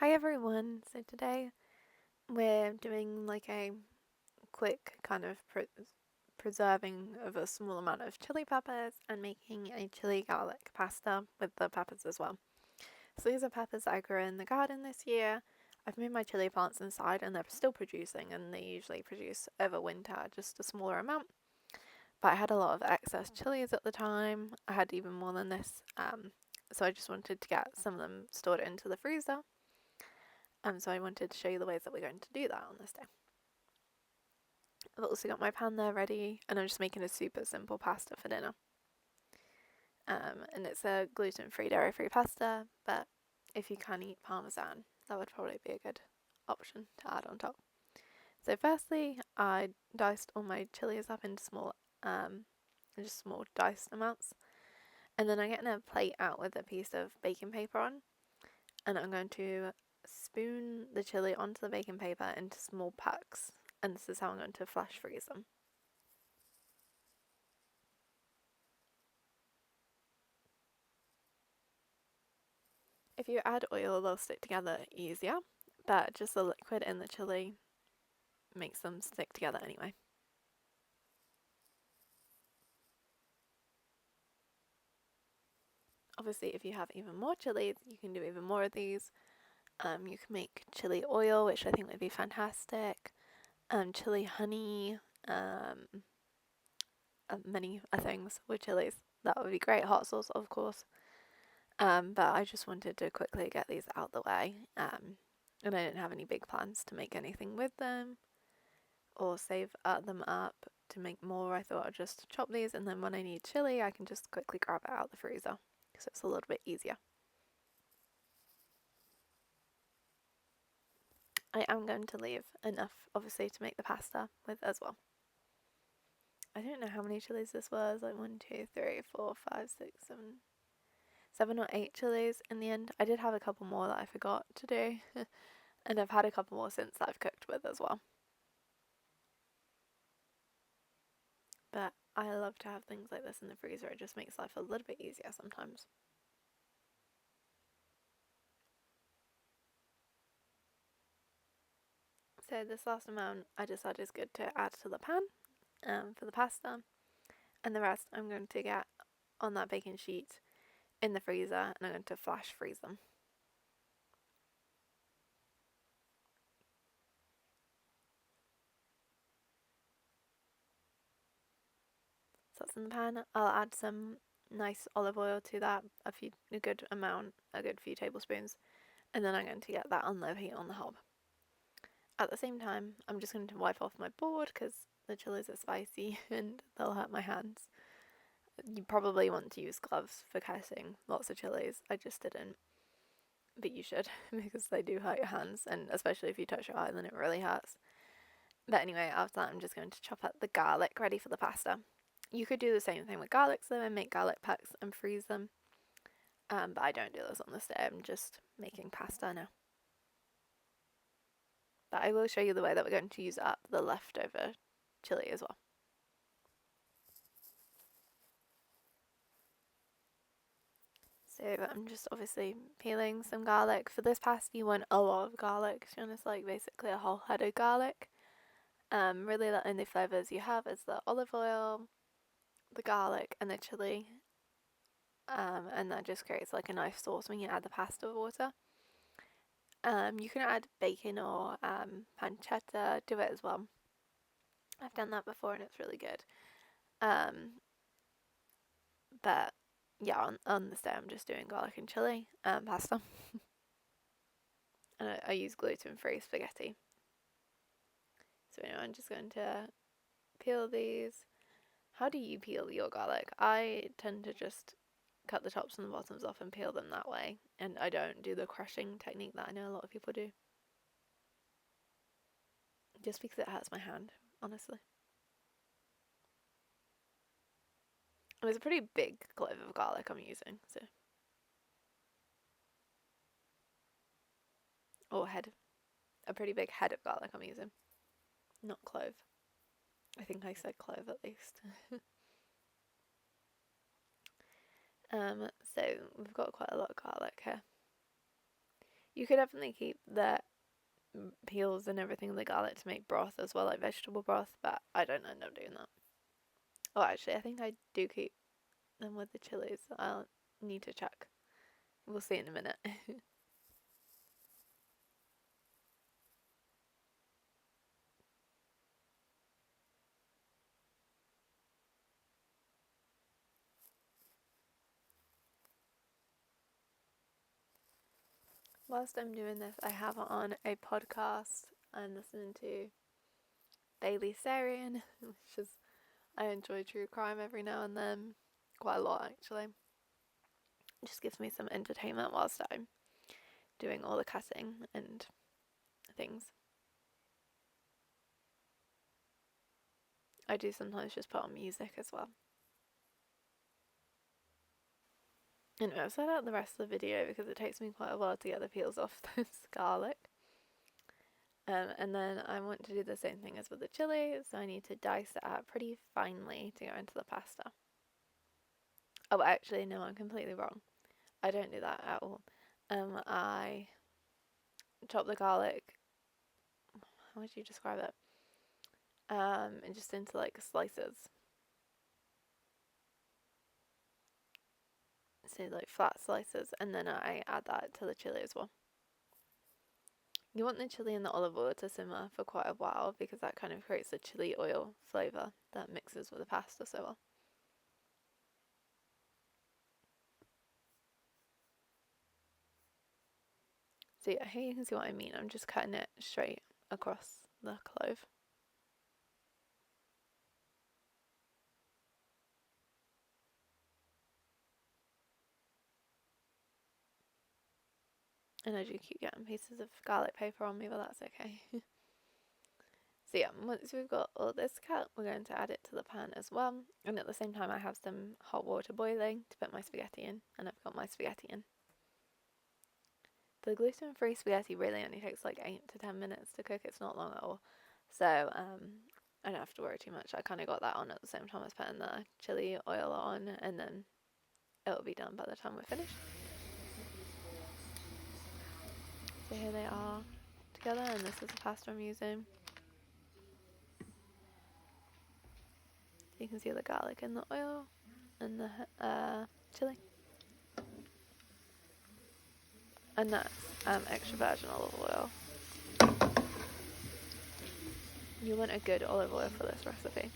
Hi everyone. So today we're doing like a quick kind of preserving of a small amount of chili peppers and making a chili garlic pasta with the peppers as well. So these are peppers that I grew in the garden this year. I've moved my chili plants inside and they're still producing, and they usually produce over winter just a smaller amount. But I had a lot of excess chilies at the time. I had even more than this. So I just wanted to get some of them stored into the freezer. So I wanted to show you the ways that we're going to do that on this day. I've also got my pan there ready, and I'm just making a super simple pasta for dinner. And it's a gluten-free, dairy-free pasta, but if you can eat parmesan, that would probably be a good option to add on top. So firstly, I diced all my chilies up into just small diced amounts, and then I'm getting a plate out with a piece of baking paper on, and I'm going to spoon the chili onto the baking paper into small pucks, and this is how I'm going to flash freeze them. If you add oil, they'll stick together easier, but just the liquid in the chili makes them stick together anyway. Obviously, if you have even more chilies, you can do even more of these. You can make chili oil, which I think would be fantastic. Chili honey, many things with chilies. That would be great. Hot sauce, of course. But I just wanted to quickly get these out the way. And I didn't have any big plans to make anything with them or save them up to make more. I thought I'd just chop these, and then when I need chili, I can just quickly grab it out the freezer, so it's a little bit easier. I am going to leave enough, obviously, to make the pasta with as well. I don't know how many chilies this was, like 1, 2, 3, 4, 5, 6, 7 or 8 chilies in the end. I did have a couple more that I forgot to do, and I've had a couple more since that I've cooked with as well. But I love to have things like this in the freezer. It just makes life a little bit easier sometimes. So this last amount I decided is good to add to the pan for the pasta, and the rest I'm going to get on that baking sheet in the freezer, and I'm going to flash freeze them. So that's in the pan. I'll add some nice olive oil to that, a good amount, a good few tablespoons, and then I'm going to get that on low heat on the hob. At the same time, I'm just going to wipe off my board because the chilies are spicy and they'll hurt my hands. You probably want to use gloves for cutting lots of chilies. I just didn't, but you should because they do hurt your hands, and especially if you touch your eye, then it really hurts. But anyway, after that, I'm just going to chop up the garlic ready for the pasta. You could do the same thing with garlics though and make garlic packs and freeze them. But I don't do this on this day. I'm just making pasta now. But I will show you the way that we're going to use up the leftover chili as well. So I'm just obviously peeling some garlic. For this pasta, you want a lot of garlic. To be honest, like basically a whole head of garlic. Really, the only flavors you have is the olive oil, the garlic, and the chili. And that just creates like a nice sauce when you add the pasta water. You can add bacon or pancetta to it as well. I've done that before and it's really good. But yeah, on this day I'm just doing garlic and chili pasta. And I use gluten-free spaghetti. So anyway, I'm just going to peel these. How do you peel your garlic? I tend to just cut the tops and the bottoms off and peel them that way. And I don't do the crushing technique that I know a lot of people do. Just because it hurts my hand, honestly. It was a pretty big clove of garlic I'm using, so. Or head. A pretty big head of garlic I'm using. Not clove. I think I said clove at least. So we've got quite a lot of garlic here. You could definitely keep the peels and everything of the garlic to make broth as well, like vegetable broth, but I don't end up doing that. Oh, actually, I think I do keep them with the chilies. I'll need to check. We'll see in a minute. Whilst I'm doing this, I have on a podcast. I'm listening to Daily Sarian, which is, I enjoy true crime every now and then. Quite a lot, actually. It just gives me some entertainment whilst I'm doing all the cutting and things. I do sometimes just put on music as well. Anyway, I've set out the rest of the video because it takes me quite a while to get the peels off this garlic. And then I want to do the same thing as with the chili, so I need to dice it out pretty finely to go into the pasta. Oh, actually, no, I'm completely wrong. I don't do that at all. I chop the garlic, how would you describe it? And just into like slices. So like flat slices, and then I add that to the chili as well. You want the chili and the olive oil to simmer for quite a while because that kind of creates a chili oil flavour that mixes with the pasta so well. So yeah, here you can see what I mean. I'm just cutting it straight across the clove. And I do keep getting pieces of garlic paper on me, but that's okay. So yeah, once we've got all this cut, we're going to add it to the pan as well. And at the same time, I have some hot water boiling to put my spaghetti in, and I've got my spaghetti in. The gluten-free spaghetti really only takes like 8 to 10 minutes to cook. It's not long at all. So I don't have to worry too much. I kind of got that on at the same time as putting the chili oil on, and then it'll be done by the time we're finished. So here they are together, and this is the pasta I'm using. You can see the garlic and the oil and the chili. And that's extra virgin olive oil. You want a good olive oil for this recipe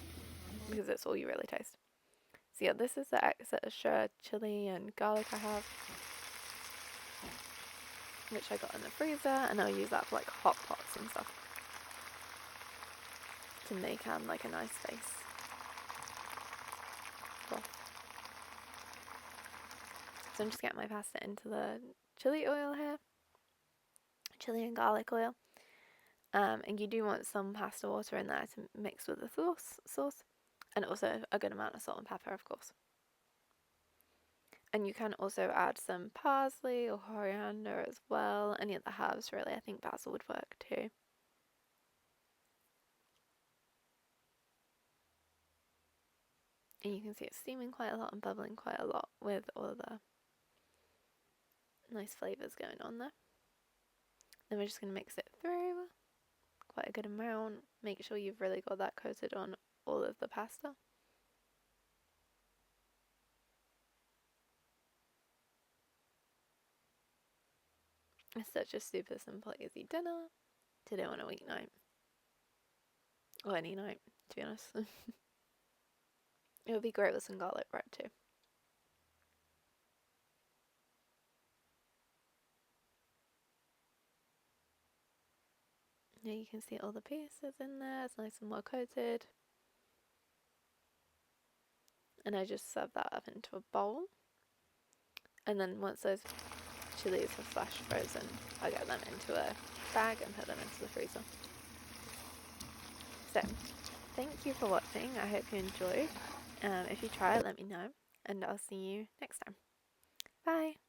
because it's all you really taste. So yeah, this is the extra chili and garlic I have, which I got in the freezer, and I'll use that for like hot pots and stuff to make like a nice base. So I'm just getting my pasta into the chili oil here, chili and garlic oil. And you do want some pasta water in there to mix with the sauce, and also a good amount of salt and pepper, of course. And you can also add some parsley or coriander as well, any of the herbs really. I think basil would work too. And you can see it's steaming quite a lot and bubbling quite a lot with all of the nice flavours going on there. Then we're just going to mix it through quite a good amount. Make sure you've really got that coated on all of the pasta. It's such a super simple, easy dinner to do on a weeknight. Or any night, to be honest. It would be great with some garlic bread too. Now you can see all the pieces in there. It's nice and well coated. And I just serve that up into a bowl. And then once those chilies are flash frozen, I get them into a bag and put them into the freezer. So, thank you for watching. I hope you enjoyed. If you try it, let me know. And I'll see you next time. Bye!